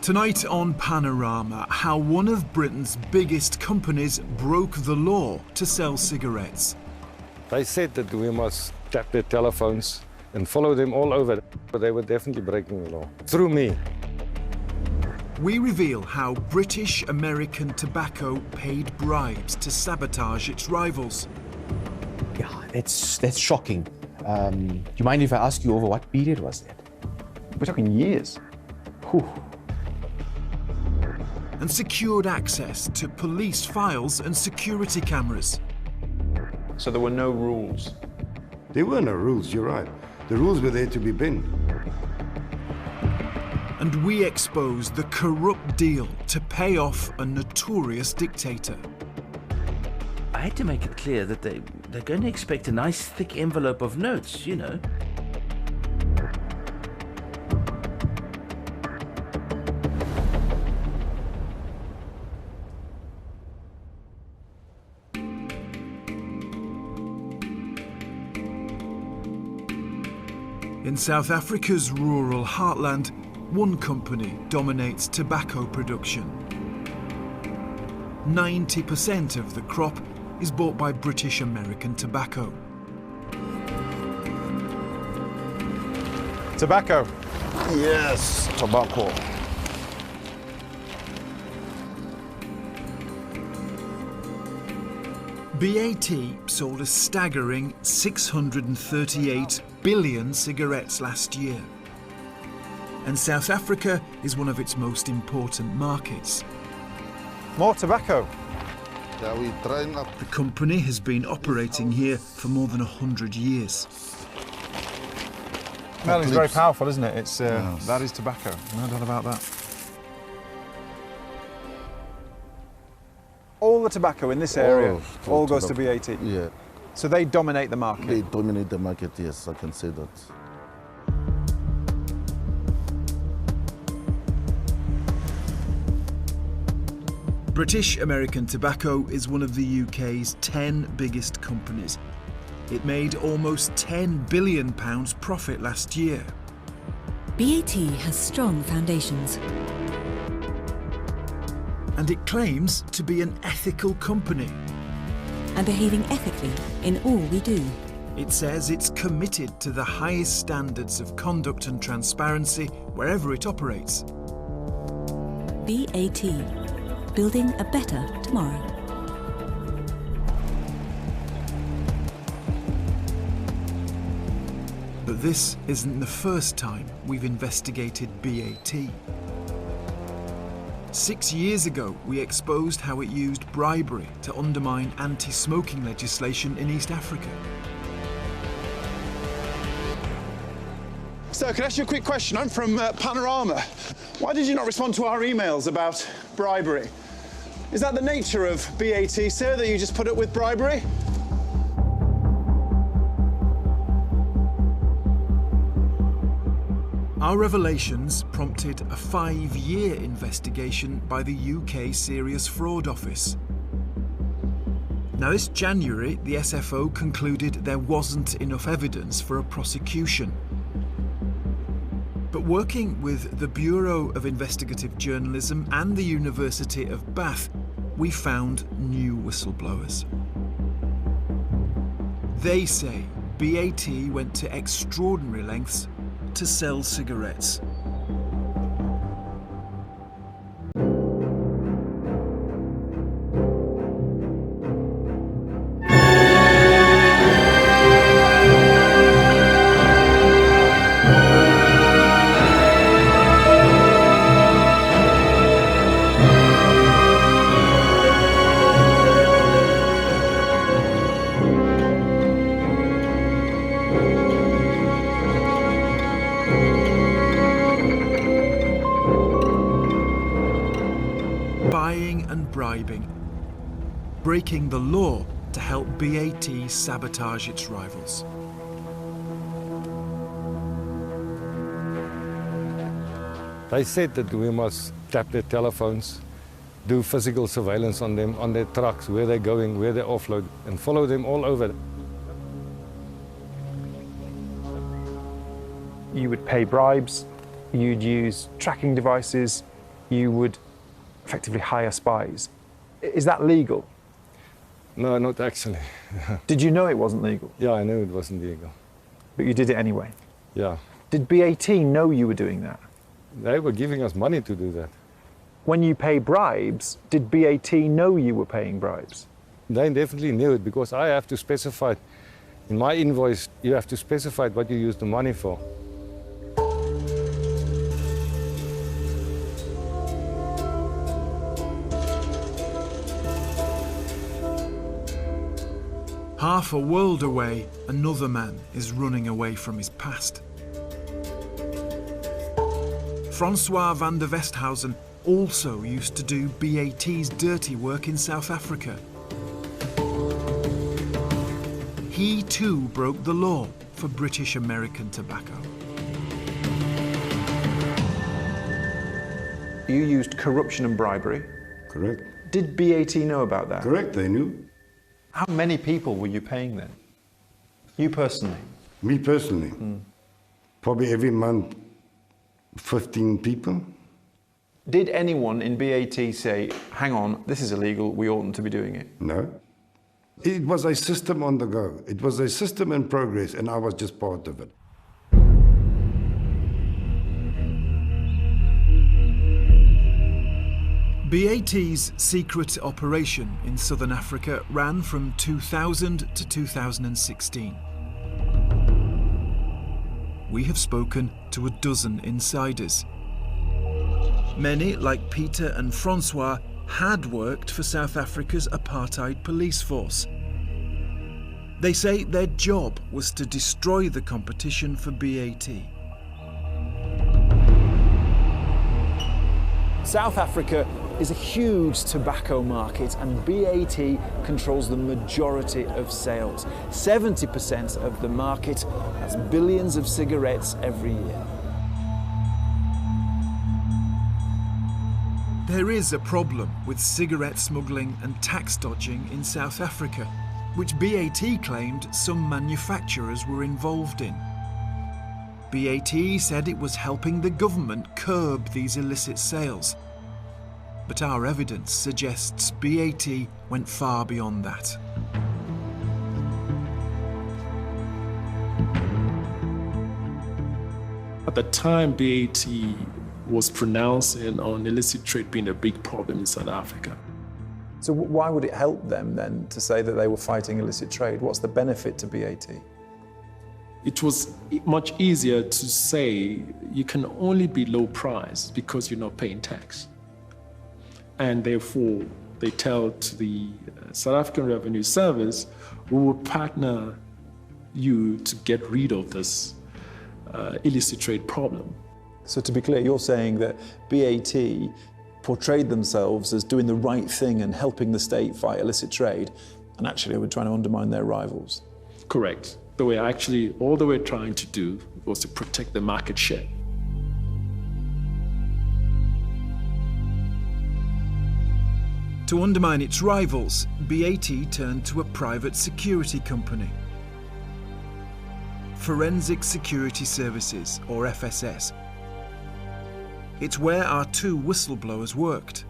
Tonight on Panorama, how one of Britain's biggest companies broke the law to sell cigarettes. They said that we must tap their telephones and follow them all over, but they were definitely breaking the law. Through me. We reveal how British American Tobacco paid bribes to sabotage its rivals. Yeah, that's shocking. Do you mind if I ask you over what period was that? We're talking years. Whew. And secured access to police files and security cameras. So there were no rules. There were no rules, you're right. The rules were there to be bent. And we expose the corrupt deal to pay off a notorious dictator. I had to make it clear that they're going to expect a nice thick envelope of notes, you know. In South Africa's rural heartland, one company dominates tobacco production. 90% of the crop is bought by British American Tobacco. Tobacco. Yes, tobacco. BAT sold a staggering 638 billion cigarettes last year. And South Africa is one of its most important markets. More tobacco. Yeah, we train up. The company has been operating here for more than 100 years. Smell is very powerful, isn't it? It's that is tobacco. No doubt about that. All the tobacco in this area all goes to BAT. Yeah. So they dominate the market. They dominate the market, yes, I can say that. British American Tobacco is one of the UK's 10 biggest companies. It made almost £10 billion profit last year. BAT has strong foundations. And it claims to be an ethical company. And behaving ethically in all we do. It says it's committed to the highest standards of conduct and transparency wherever it operates. BAT, building a better tomorrow. But this isn't the first time we've investigated BAT. 6 years ago, we exposed how it used bribery to undermine anti-smoking legislation in East Africa. Sir, can I ask you a quick question? I'm from Panorama. Why did you not respond to our emails about bribery? Is that the nature of BAT, sir, that you just put up with bribery? Our revelations prompted a 5-year investigation by the UK Serious Fraud Office. Now, this January, the SFO concluded there wasn't enough evidence for a prosecution. But working with the Bureau of Investigative Journalism and the University of Bath, we found new whistleblowers. They say BAT went to extraordinary lengths to sell cigarettes. Buying and bribing, breaking the law to help BAT sabotage its rivals. They said that we must tap their telephones, do physical surveillance on them, on their trucks, where they're going, where they offload, and follow them all over. You would pay bribes, you'd use tracking devices, you would effectively hire spies. Is that legal? No, not actually. Did you know it wasn't legal? Yeah, I knew it wasn't legal. But you did it anyway? Yeah. Did BAT know you were doing that? They were giving us money to do that. When you pay bribes, did BAT know you were paying bribes? They definitely knew it because I have to specify, in my invoice, you have to specify what you use the money for. Half a world away, another man is running away from his past. Francois van der Westhausen also used to do BAT's dirty work in South Africa. He too broke the law for British American tobacco. You used corruption and bribery. Correct. Did BAT know about that? Correct, they knew. How many people were you paying then? You personally? Me personally, probably every month, 15 people. Did anyone in BAT say, hang on, this is illegal, we oughtn't to be doing it? No. It was a system on the go. It was a system in progress, and I was just part of it. BAT's secret operation in southern Africa ran from 2000 to 2016. We have spoken to a dozen insiders. Many, like Peter and Francois, had worked for South Africa's apartheid police force. They say their job was to destroy the competition for BAT. South Africa is a huge tobacco market, and BAT controls the majority of sales. 70% of the market has billions of cigarettes every year. There is a problem with cigarette smuggling and tax dodging in South Africa, which BAT claimed some manufacturers were involved in. BAT said it was helping the government curb these illicit sales. But our evidence suggests BAT went far beyond that. At the time, BAT was pronouncing on illicit trade being a big problem in South Africa. So why would it help them then to say that they were fighting illicit trade? What's the benefit to BAT? It was much easier to say you can only be low price because you're not paying tax. And therefore, they tell to the South African Revenue Service, we will partner you to get rid of this illicit trade problem. So to be clear, you're saying that BAT portrayed themselves as doing the right thing and helping the state fight illicit trade, and actually were trying to undermine their rivals. Correct. All they were trying to do was to protect the market share. To undermine its rivals, BAT turned to a private security company. Forensic Security Services, or FSS. It's where our two whistleblowers worked.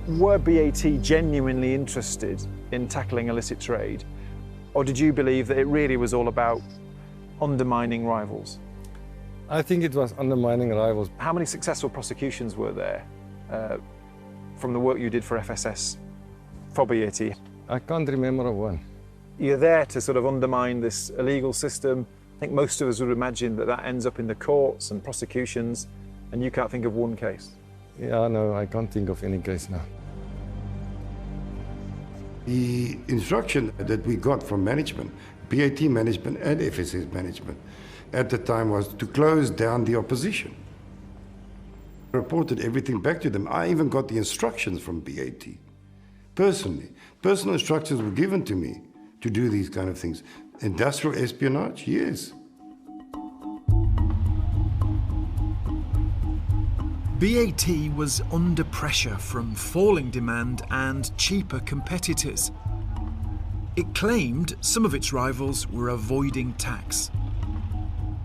Were BAT genuinely interested in tackling illicit trade, or did you believe that it really was all about undermining rivals? I think it was undermining rivals. How many successful prosecutions were there from the work you did for FSS for BAT? I can't remember one. You're there to sort of undermine this illegal system. I think most of us would imagine that that ends up in the courts and prosecutions, and you can't think of one case. Yeah, no, I can't think of any case now. The instruction that we got from management, BAT management and FSS management, at the time was to close down the opposition. I reported everything back to them. I even got the instructions from BAT, personally. Personal instructions were given to me to do these kind of things. Industrial espionage, yes. BAT was under pressure from falling demand and cheaper competitors. It claimed some of its rivals were avoiding tax.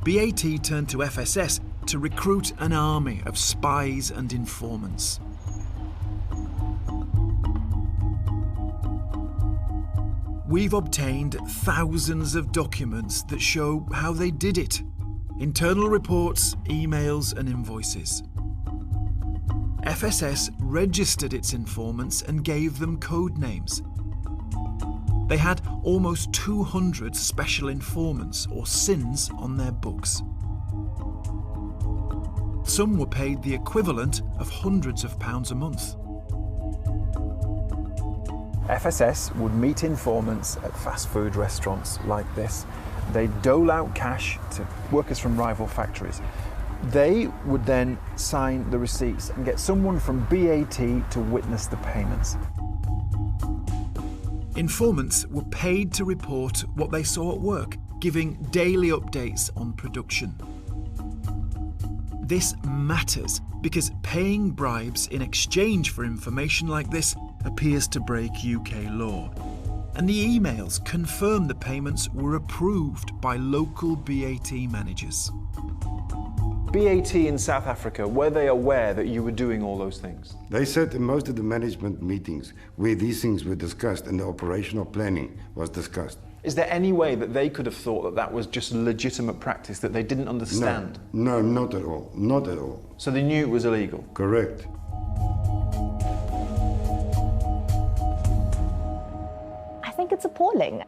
BAT turned to FSS to recruit an army of spies and informants. We've obtained thousands of documents that show how they did it. Internal reports, emails and invoices. FSS registered its informants and gave them code names. They had almost 200 special informants, or SINs, on their books. Some were paid the equivalent of hundreds of pounds a month. FSS would meet informants at fast food restaurants like this. They dole out cash to workers from rival factories. They would then sign the receipts and get someone from BAT to witness the payments. Informants were paid to report what they saw at work, giving daily updates on production. This matters because paying bribes in exchange for information like this appears to break UK law. And the emails confirm the payments were approved by local BAT managers. BAT in South Africa, were they aware that you were doing all those things? They said in most of the management meetings where these things were discussed and the operational planning was discussed. Is there any way that they could have thought that that was just legitimate practice that they didn't understand? No, not at all. Not at all. So they knew it was illegal? Correct. I think it's appalling.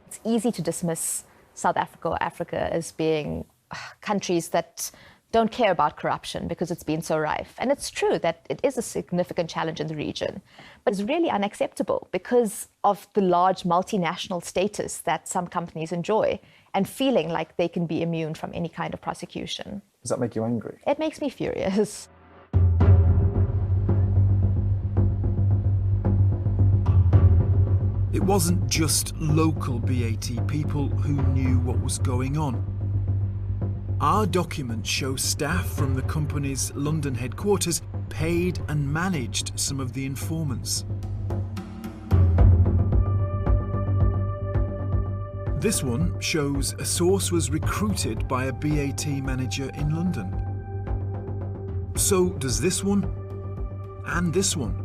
It's easy to dismiss South Africa or Africa as being countries that don't care about corruption because it's been so rife. And it's true that it is a significant challenge in the region, but it's really unacceptable because of the large multinational status that some companies enjoy and feeling like they can be immune from any kind of prosecution. Does that make you angry? It makes me furious. It wasn't just local BAT people who knew what was going on. Our documents show staff from the company's London headquarters paid and managed some of the informants. This one shows a source was recruited by a BAT manager in London. So does this one and this one.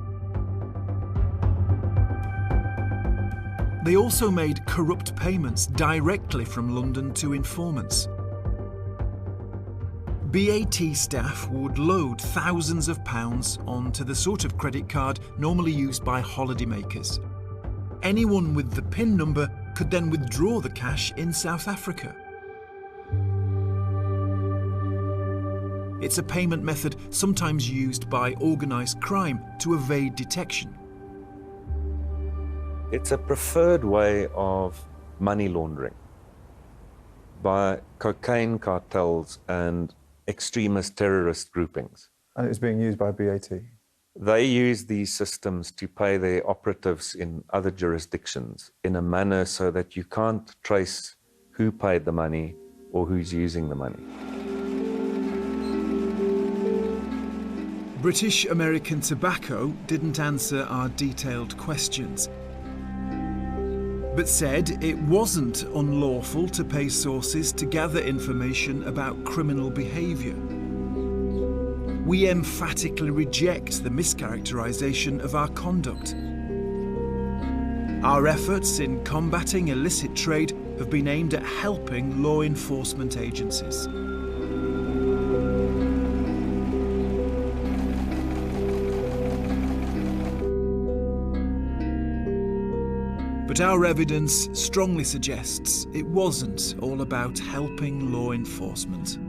They also made corrupt payments directly from London to informants. BAT staff would load thousands of pounds onto the sort of credit card normally used by holidaymakers. Anyone with the PIN number could then withdraw the cash in South Africa. It's a payment method sometimes used by organised crime to evade detection. It's a preferred way of money laundering by cocaine cartels and extremist terrorist groupings. And it was being used by BAT? They use these systems to pay their operatives in other jurisdictions in a manner so that you can't trace who paid the money or who's using the money. British American Tobacco didn't answer our detailed questions, but said it wasn't unlawful to pay sources to gather information about criminal behaviour. We emphatically reject the mischaracterisation of our conduct. Our efforts in combating illicit trade have been aimed at helping law enforcement agencies. But our evidence strongly suggests it wasn't all about helping law enforcement.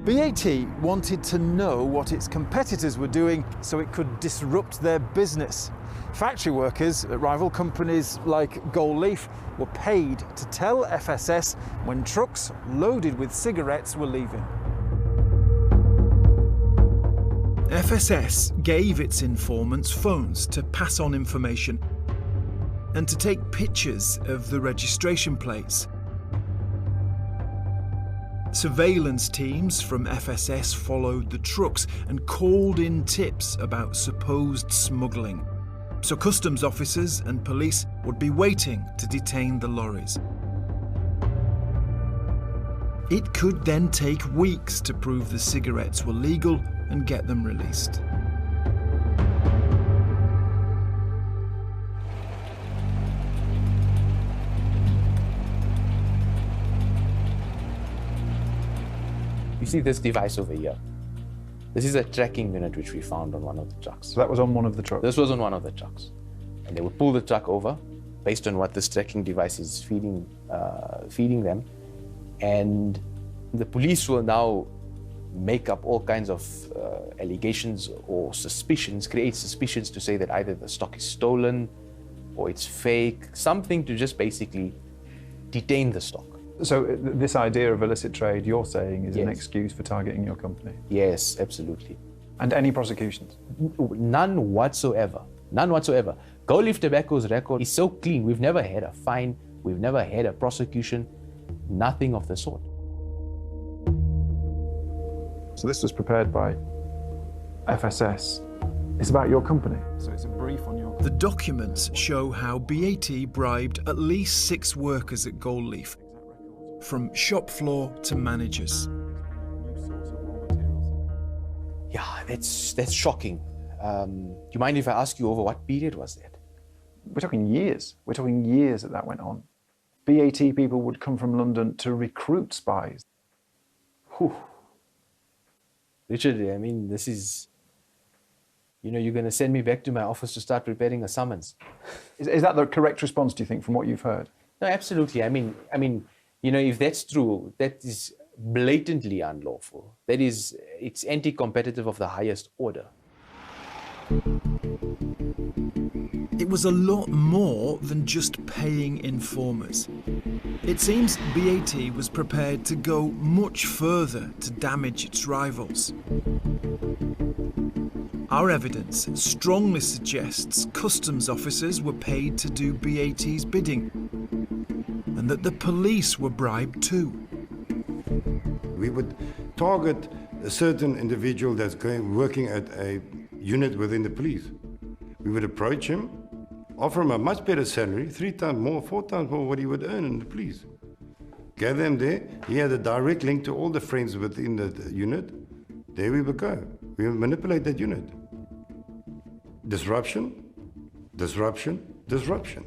BAT wanted to know what its competitors were doing so it could disrupt their business. Factory workers at rival companies like Gold Leaf were paid to tell FSS when trucks loaded with cigarettes were leaving. FSS gave its informants phones to pass on information and to take pictures of the registration plates. Surveillance teams from FSS followed the trucks and called in tips about supposed smuggling, so customs officers and police would be waiting to detain the lorries. It could then take weeks to prove the cigarettes were legal and get them released. You see this device over here? This is a tracking unit which we found on one of the trucks. So that was on one of the trucks? This was on one of the trucks. And they would pull the truck over based on what this tracking device is feeding them. And the police will now make up all kinds of allegations or suspicions, create suspicions to say that either the stock is stolen or it's fake, something to just basically detain the stock. So this idea of illicit trade, you're saying, is an excuse for targeting your company? Yes, absolutely. And any prosecutions? None whatsoever. None whatsoever. Gold Leaf Tobacco's record is so clean. We've never had a fine. We've never had a prosecution. Nothing of the sort. So this was prepared by FSS. It's about your company. So it's a brief on your company. The documents show how BAT bribed at least 6 workers at Gold Leaf, from shop floor to managers. Yeah, that's shocking. Do you mind if I ask you over what period was that? We're talking years. We're talking years that went on. BAT people would come from London to recruit spies. Whew. Richard, I mean, this is, you're going to send me back to my office to start preparing a summons. Is that the correct response, do you think, from what you've heard? No, absolutely. I mean, if that's true, that is blatantly unlawful. It's anti-competitive of the highest order. It was a lot more than just paying informers. It seems BAT was prepared to go much further to damage its rivals. Our evidence strongly suggests customs officers were paid to do BAT's bidding, and that the police were bribed too. We would target a certain individual that's working at a unit within the police. We would approach him, offer him a much better salary, 3 times more, 4 times more what he would earn in the police. Gather him there. He had a direct link to all the friends within the unit. There we would go. We would manipulate that unit. Disruption, disruption, disruption.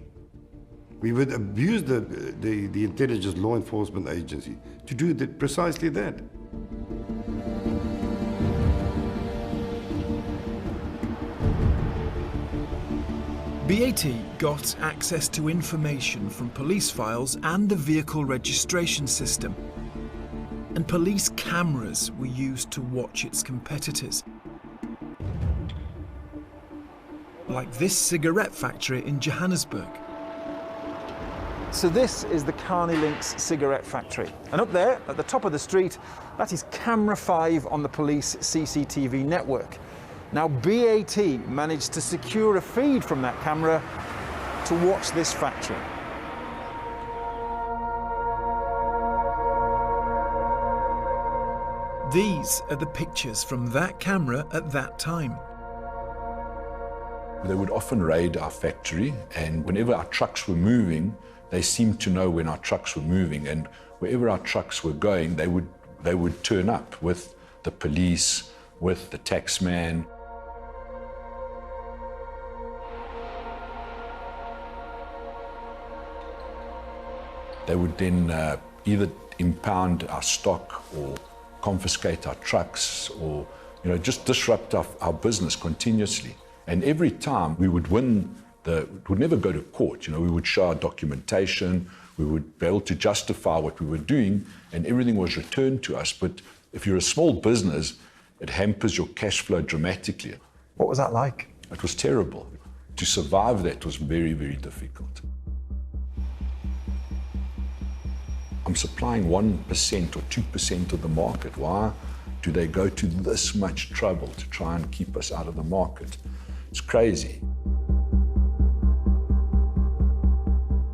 We would abuse the intelligence law enforcement agency to do precisely that. BAT got access to information from police files and the vehicle registration system. And police cameras were used to watch its competitors. Like this cigarette factory in Johannesburg. So this is the Carney Links cigarette factory. And up there, at the top of the street, that is camera 5 on the police CCTV network. Now, BAT managed to secure a feed from that camera to watch this factory. These are the pictures from that camera at that time. They would often raid our factory, and whenever our trucks were moving, they seemed to know when our trucks were moving, and wherever our trucks were going, they would turn up with the police, with the taxman. They would then either impound our stock or confiscate our trucks, or just disrupt our business continuously. And every time we would win, it would never go to court. We would show our documentation, we would be able to justify what we were doing, and everything was returned to us. But if you're a small business, it hampers your cash flow dramatically. What was that like? It was terrible. To survive that was very, very difficult. I'm supplying 1% or 2% of the market. Why do they go to this much trouble to try and keep us out of the market? It's crazy.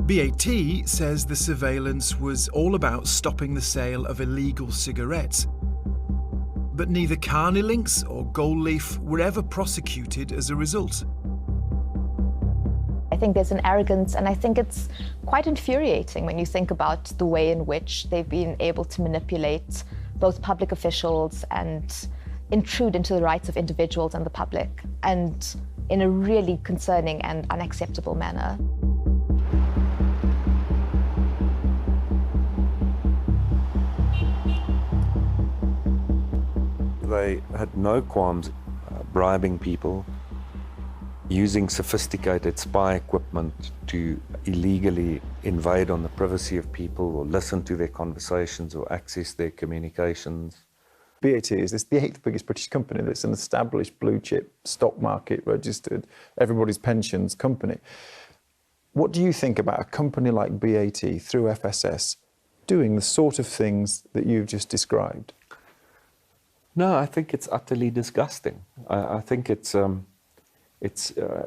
BAT says the surveillance was all about stopping the sale of illegal cigarettes. But neither Carney Links or Gold Leaf were ever prosecuted as a result. think there's an arrogance, and I think it's quite infuriating when you think about the way in which they've been able to manipulate both public officials and intrude into the rights of individuals and the public, and in a really concerning and unacceptable manner. They had no qualms bribing people, using sophisticated spy equipment to illegally invade on the privacy of people or listen to their conversations or access their communications. BAT is the 8th biggest British company that's an established blue chip, stock market registered, everybody's pensions company. What do you think about a company like BAT through FSS doing the sort of things that you've just described? No, I think it's utterly disgusting. I think it's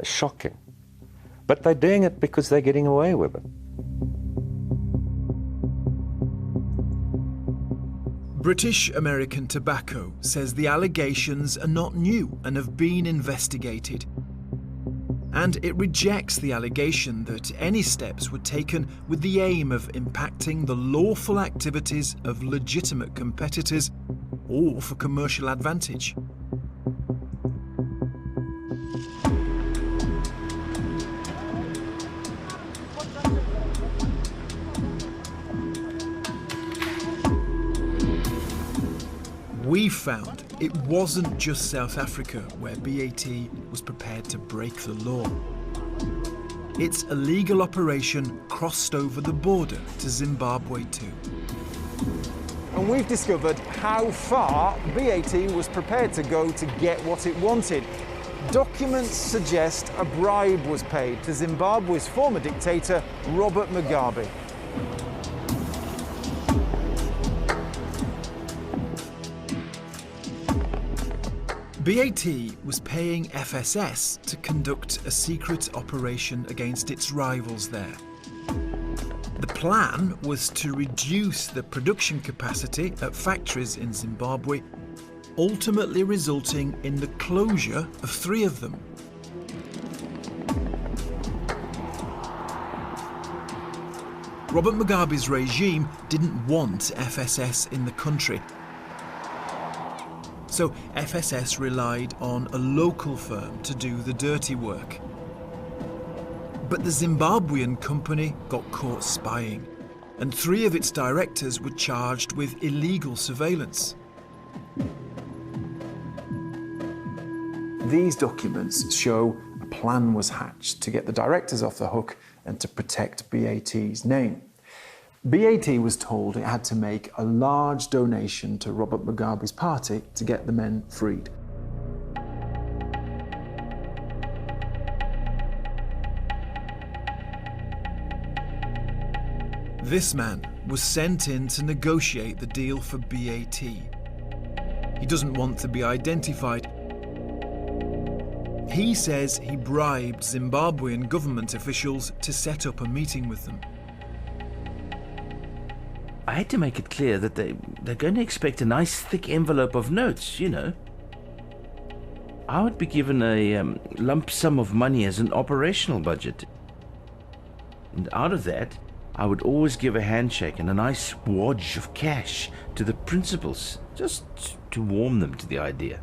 shocking. But they're doing it because they're getting away with it. British American Tobacco says the allegations are not new and have been investigated. And it rejects the allegation that any steps were taken with the aim of impacting the lawful activities of legitimate competitors or for commercial advantage. We found it wasn't just South Africa where BAT was prepared to break the law. Its illegal operation crossed over the border to Zimbabwe too. And we've discovered how far BAT was prepared to go to get what it wanted. Documents suggest a bribe was paid to Zimbabwe's former dictator, Robert Mugabe. BAT was paying FSS to conduct a secret operation against its rivals there. The plan was to reduce the production capacity at factories in Zimbabwe, ultimately resulting in the closure of 3 of them. Robert Mugabe's regime didn't want FSS in the country, so FSS relied on a local firm to do the dirty work. But the Zimbabwean company got caught spying, and 3 of its directors were charged with illegal surveillance. These documents show a plan was hatched to get the directors off the hook and to protect BAT's name. BAT was told it had to make a large donation to Robert Mugabe's party to get the men freed. This man was sent in to negotiate the deal for BAT. He doesn't want to be identified. He says he bribed Zimbabwean government officials to set up a meeting with them. I had to make it clear that they're going to expect a nice thick envelope of notes, you know. I would be given a lump sum of money as an operational budget. And out of that, I would always give a handshake and a nice wodge of cash to the principals, just to warm them to the idea.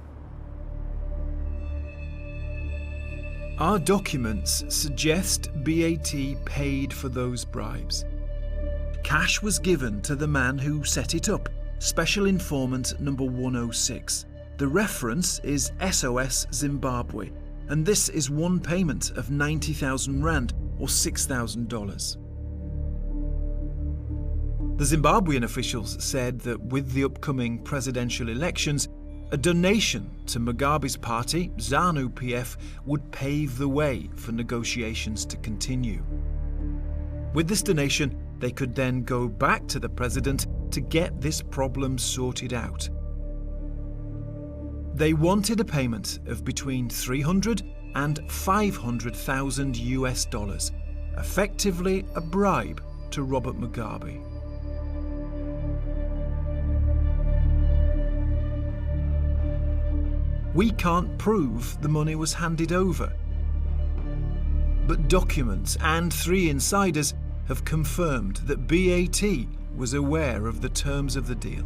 Our documents suggest BAT paid for those bribes. Cash was given to the man who set it up, Special Informant number 106. The reference is SOS Zimbabwe, and this is one payment of 90,000 rand or $6,000. The Zimbabwean officials said that with the upcoming presidential elections, a donation to Mugabe's party, ZANU-PF, would pave the way for negotiations to continue. With this donation, they could then go back to the president to get this problem sorted out. They wanted a payment of between 300 and 500,000 US dollars, effectively a bribe to Robert Mugabe. We can't prove the money was handed over. But documents and 3 insiders have confirmed that BAT was aware of the terms of the deal.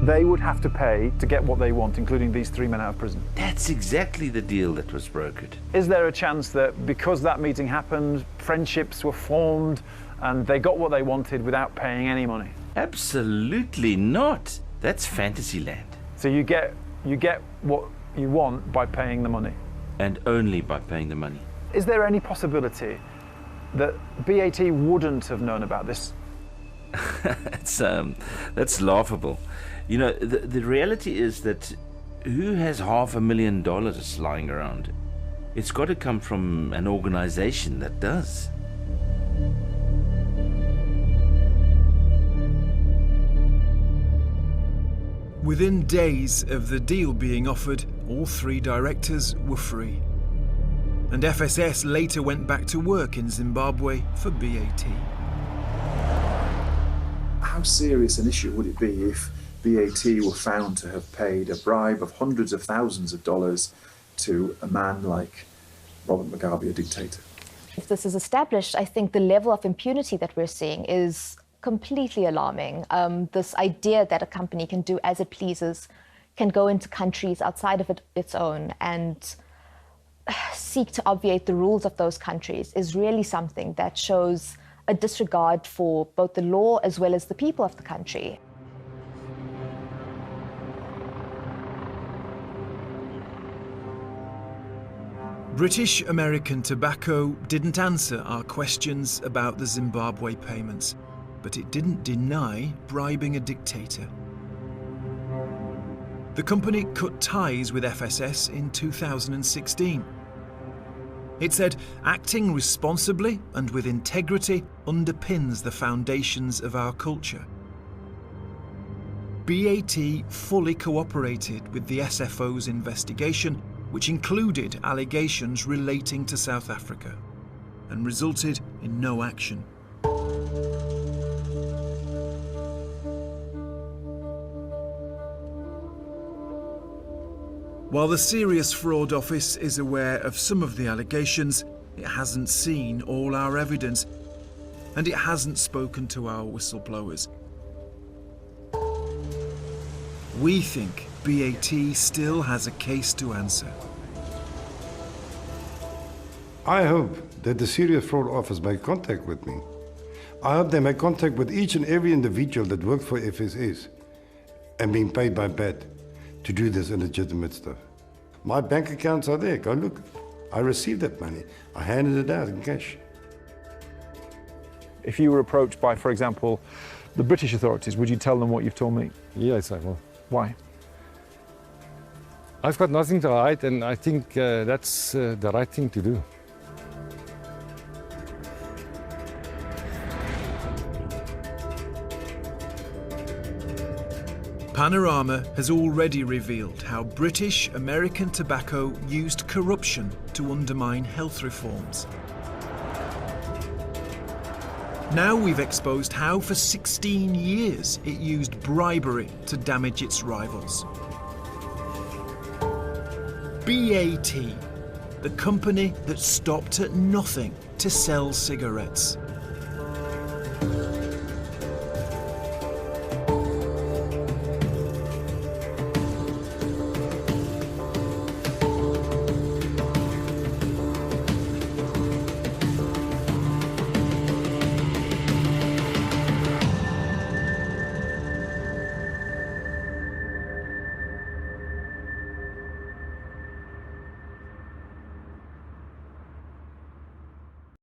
They would have to pay to get what they want, including these 3 men out of prison. That's exactly the deal that was brokered. Is there a chance that because that meeting happened, friendships were formed and they got what they wanted without paying any money? Absolutely not. That's fantasy land. So you get what you want by paying the money? And only by paying the money. Is there any possibility that BAT wouldn't have known about this? That's laughable. You know, the reality is that who has $500,000 lying around? It's got to come from an organization that does. Within days of the deal being offered, all 3 directors were free. And FSS later went back to work in Zimbabwe for BAT. How serious an issue would it be if BAT were found to have paid a bribe of hundreds of thousands of dollars to a man like Robert Mugabe, a dictator? If this is established, I think the level of impunity that we're seeing is completely alarming. This idea that a company can do as it pleases, can go into countries outside of its own and seek to obviate the rules of those countries is really something that shows a disregard for both the law as well as the people of the country. British American Tobacco didn't answer our questions about the Zimbabwe payments, but it didn't deny bribing a dictator. The company cut ties with FSS in 2016. It said acting responsibly and with integrity underpins the foundations of our culture. BAT fully cooperated with the SFO's investigation, which included allegations relating to South Africa, and resulted in no action. While the Serious Fraud Office is aware of some of the allegations, it hasn't seen all our evidence, and it hasn't spoken to our whistleblowers. We think BAT still has a case to answer. I hope that the Serious Fraud Office make contact with me. I hope they make contact with each and every individual that worked for FSS and being paid by BAT to do this illegitimate stuff. My bank accounts are there, go look. I received that money. I handed it out in cash. If you were approached by, for example, the British authorities, would you tell them what you've told me? Yes, I will. Why? I've got nothing to hide, and I think that's the right thing to do. Panorama has already revealed how British American Tobacco used corruption to undermine health reforms. Now we've exposed how for 16 years it used bribery to damage its rivals. BAT, the company that stopped at nothing to sell cigarettes.